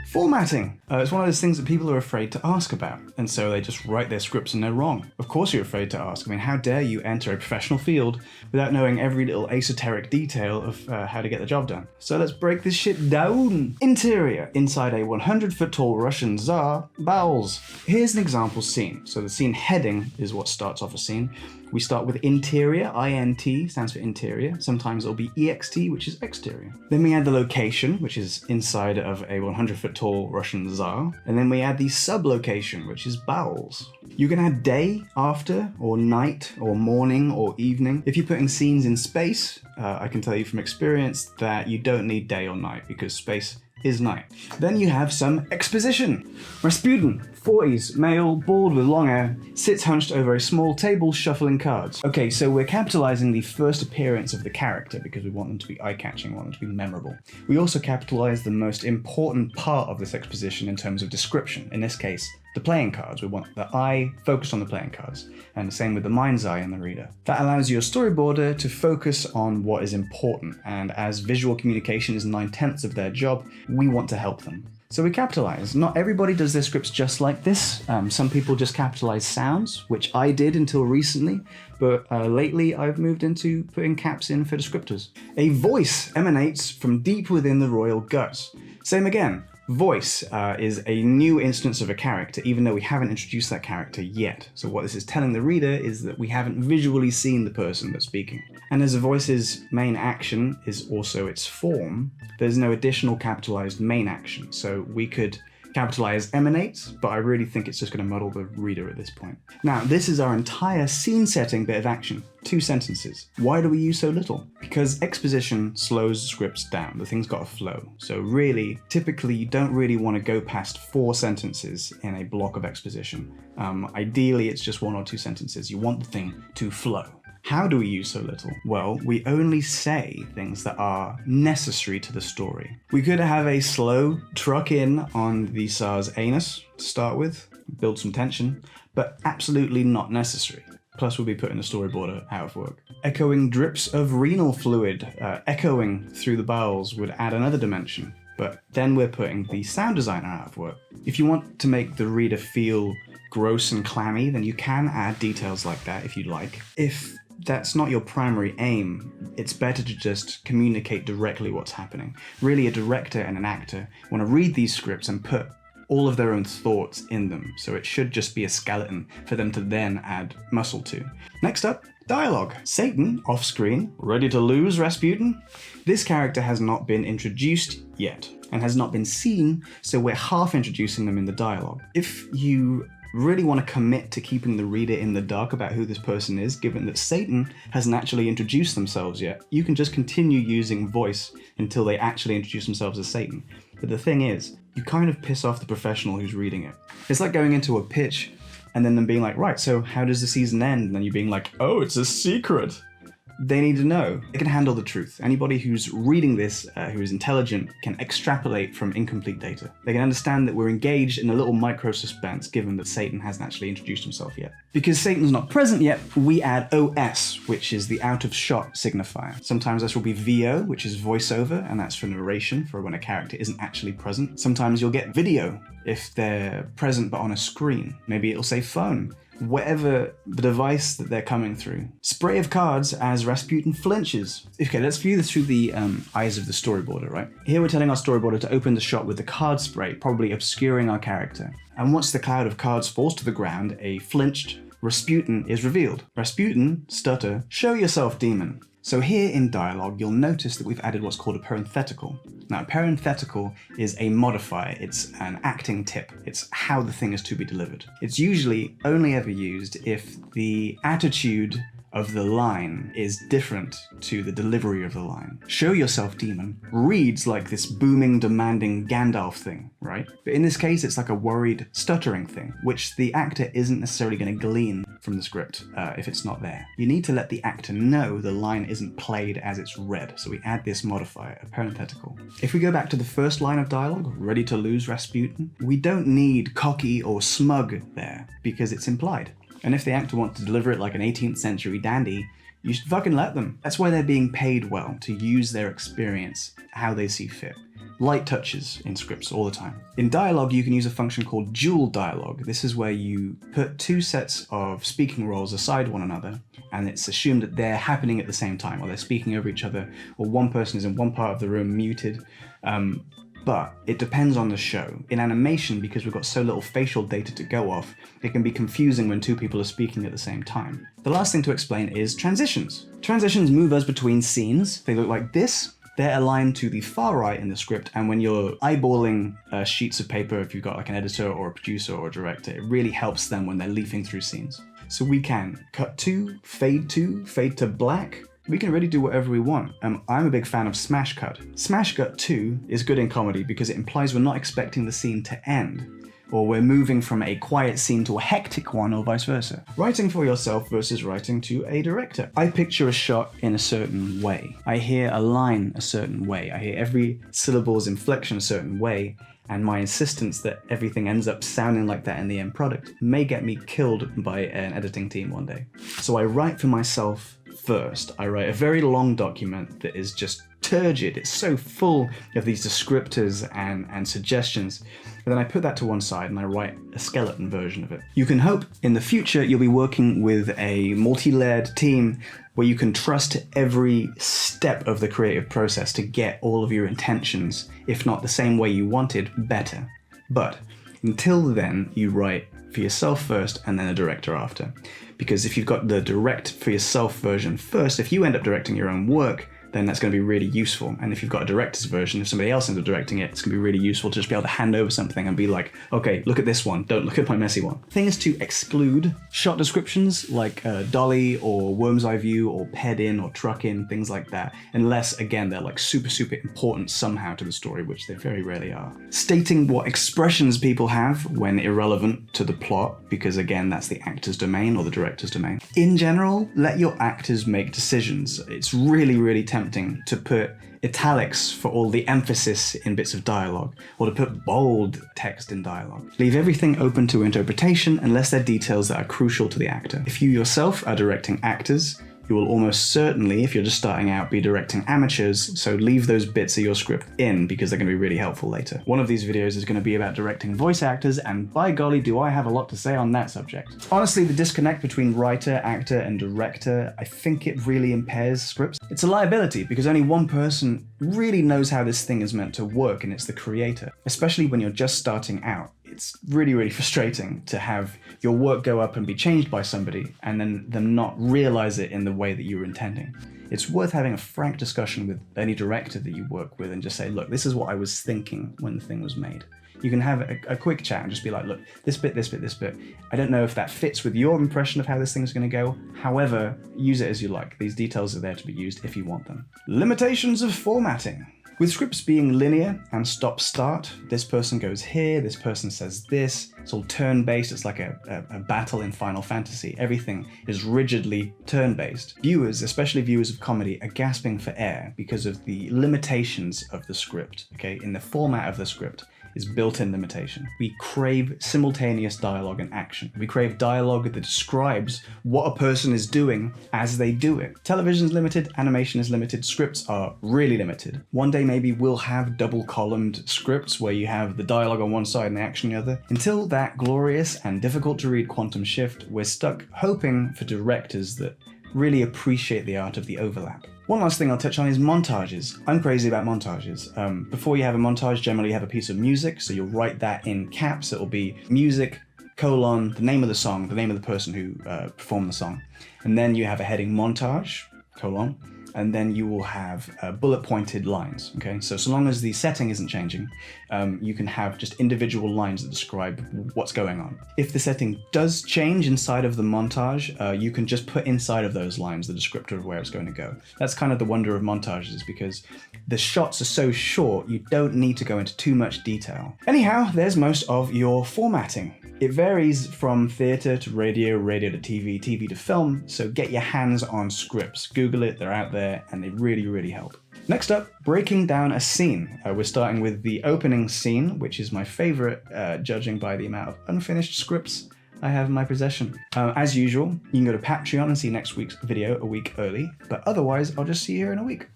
Formatting. It's one of those things that people are afraid to ask about, and so they just write their scripts and they're wrong. Of course you're afraid to ask. I mean, how dare you enter a professional field without knowing every little esoteric detail of how to get the job done? So let's break this shit down. Interior. Inside a 100-foot tall Russian Tsar, bowels. Here's an example scene. So the scene heading is what starts off a scene. We start with interior, INT stands for interior. Sometimes it'll be EXT, which is exterior. Then we add the location, which is inside of a 100-foot tall Russian Tsar. And then we add the sub-location, which is bowels. You can add day, after, or night, or morning, or evening. If you're putting scenes in space, I can tell you from experience that you don't need day or night because space is night. Then you have some exposition. Rasputin, 40s, male, bald with long hair, sits hunched over a small table shuffling cards. Okay, so we're capitalizing the first appearance of the character because we want them to be eye-catching, we want them to be memorable. We also capitalize the most important part of this exposition in terms of description. In this case, the playing cards. We want the eye focused on the playing cards, and the same with the mind's eye in the reader. That allows your storyboarder to focus on what is important, and as visual communication is 9/10 of their job, we want to help them. So we capitalize. Not everybody does their scripts just like this. Some people just capitalize sounds, which I did until recently, but lately I've moved into putting caps in for descriptors. A voice emanates from deep within the royal guts. Same again. Voice is a new instance of a character, even though we haven't introduced that character yet. So what this is telling the reader is that we haven't visually seen the person that's speaking. And as a voice's main action is also its form, there's no additional capitalized main action. So we could capitalize emanates, but I really think it's just going to muddle the reader at this point. Now, this is our entire scene setting bit of action. 2 sentences. Why do we use so little? Because exposition slows scripts down. The thing's got to flow. So really, typically you don't really want to go past 4 sentences in a block of exposition. Ideally, it's just 1 or 2 sentences. You want the thing to flow. How do we use so little? Well, we only say things that are necessary to the story. We could have a slow truck in on the Tsar's anus to start with, build some tension, but absolutely not necessary. Plus we'll be putting the storyboarder out of work. Echoing drips of renal fluid, echoing through the bowels would add another dimension, but then we're putting the sound designer out of work. If you want to make the reader feel gross and clammy, then you can add details like that if you'd like. If that's not your primary aim, it's better to just communicate directly what's happening. Really, a director and an actor want to read these scripts and put all of their own thoughts in them, so it should just be a skeleton for them to then add muscle to. Next up, dialogue. Satan, off-screen, ready to lose Rasputin? This character has not been introduced yet, and has not been seen, so we're half introducing them in the dialogue. If you really want to commit to keeping the reader in the dark about who this person is, given that Satan hasn't actually introduced themselves yet, you can just continue using voice until they actually introduce themselves as Satan. But the thing is, you kind of piss off the professional who's reading it. It's like going into a pitch and then them being like, right, so how does the season end? And then you being like, oh, it's a secret. They need to know. They can handle the truth. Anybody who's reading this, who is intelligent, can extrapolate from incomplete data. They can understand that we're engaged in a little micro suspense given that Satan hasn't actually introduced himself yet. Because Satan's not present yet, we add OS, which is the out of shot signifier. Sometimes this will be VO, which is voiceover, and that's for narration, for when a character isn't actually present. Sometimes you'll get video if they're present but on a screen. Maybe it'll say phone. Whatever the device that they're coming through. Spray of cards as Rasputin flinches. Okay, let's view this through the eyes of the storyboarder, right? Here we're telling our storyboarder to open the shot with the card spray, probably obscuring our character. And once the cloud of cards falls to the ground, a flinched Rasputin is revealed. Rasputin, stutter, show yourself, demon. So here in dialogue, you'll notice that we've added what's called a parenthetical. Now, a parenthetical is a modifier. It's an acting tip. It's how the thing is to be delivered. It's usually only ever used if the attitude of the line is different to the delivery of the line. Show yourself, demon reads like this booming, demanding Gandalf thing, right? But in this case, it's like a worried, stuttering thing, which the actor isn't necessarily going to glean from the script if it's not there. You need to let the actor know the line isn't played as it's read, so we add this modifier, a parenthetical. If we go back to the first line of dialogue, ready to lose Rasputin, we don't need cocky or smug there, because it's implied. And if the actor wants to deliver it like an 18th century dandy, you should fucking let them. That's why they're being paid well, to use their experience how they see fit. light touches in scripts all the time. In dialogue, you can use a function called dual dialogue. This is where you put two sets of speaking roles aside one another, and it's assumed that they're happening at the same time, or they're speaking over each other, or one person is in one part of the room muted. But it depends on the show. In animation, because we've got so little facial data to go off, it can be confusing when two people are speaking at the same time. The last thing to explain is transitions. Transitions move us between scenes. They look like this. They're aligned to the far right in the script, and when you're eyeballing sheets of paper, if you've got like an editor or a producer or a director, it really helps them when they're leafing through scenes. So we can cut to, fade to black. We can really do whatever we want. I'm a big fan of smash cut. Smash cut 2 is good in comedy because it implies we're not expecting the scene to end, or we're moving from a quiet scene to a hectic one, or vice versa. Writing for yourself versus writing to a director. I picture a shot in a certain way. I hear a line a certain way. I hear every syllable's inflection a certain way, and my insistence that everything ends up sounding like that in the end product may get me killed by an editing team one day. So I write for myself first. I write a very long document that is just turgid. It's so full of these descriptors and suggestions. And then I put that to one side and I write a skeleton version of it. You can hope in the future you'll be working with a multi-layered team where you can trust every step of the creative process to get all of your intentions, if not the same way you wanted, better. But until then, you write for yourself first and then a director after. Because if you've got the direct for yourself version first, if you end up directing your own work, then that's going to be really useful. And if you've got a director's version, if somebody else ends up directing it, it's going to be really useful to just be able to hand over something and be like, okay, look at this one, don't look at my messy one. Thing is to exclude shot descriptions like dolly or worm's eye view or ped in or truck in, things like that, unless, again, they're like super important somehow to the story, which they very rarely are. Stating what expressions people have when irrelevant to the plot, because again, that's the actor's domain or the director's domain. In general, let your actors make decisions. It's really tempting to put italics for all the emphasis in bits of dialogue, or to put bold text in dialogue. Leave everything open to interpretation unless they're details that are crucial to the actor. If you yourself are directing actors, you will almost certainly, if you're just starting out, be directing amateurs, so leave those bits of your script in because they're going to be really helpful later. One of these videos is going to be about directing voice actors, and by golly do I have a lot to say on that subject. Honestly, the disconnect between writer, actor, and director, I think it really impairs scripts. It's a liability because only one person really knows how this thing is meant to work, and it's the creator. Especially when you're just starting out. It's really frustrating to have your work go up and be changed by somebody and then them not realize it in the way that you were intending. It's worth having a frank discussion with any director that you work with and just say, look, this is what I was thinking when the thing was made. You can have a quick chat and just be like, look, this bit, I don't know if that fits with your impression of how this thing's going to go. However, use it as you like. These details are there to be used if you want them. Limitations of formatting. With scripts being linear and stop-start, this person goes here, this person says this, it's all turn-based, it's like a battle in Final Fantasy. Everything is rigidly turn-based. Viewers, especially viewers of comedy, are gasping for air because of the limitations of the script, okay? In the format of the script is built-in limitation. We crave simultaneous dialogue and action. We crave dialogue that describes what a person is doing as they do it. Television's limited, animation is limited, scripts are really limited. One day maybe we'll have double-columned scripts where you have the dialogue on one side and the action on the other. Until that glorious and difficult to read quantum shift, we're stuck hoping for directors that really appreciate the art of the overlap. One last thing I'll touch on is montages. I'm crazy about montages. Before you have a montage, generally you have a piece of music, so you'll write that in caps. It'll be music, colon, the name of the song, the name of the person who performed the song. And then you have a heading montage, colon, and then you will have bullet pointed lines, okay? So long as the setting isn't changing, you can have just individual lines that describe what's going on. If the setting does change inside of the montage, you can just put inside of those lines the descriptor of where it's going to go. That's kind of the wonder of montages, because the shots are so short, you don't need to go into too much detail. Anyhow, there's most of your formatting. It varies from theatre to radio, radio to TV, TV to film, so get your hands on scripts. Google it, they're out there, and they really help. Next up, breaking down a scene. We're starting with the opening scene, which is my favourite, judging by the amount of unfinished scripts I have in my possession. As usual, you can go to Patreon and see next week's video a week early, but otherwise I'll just see you here in a week.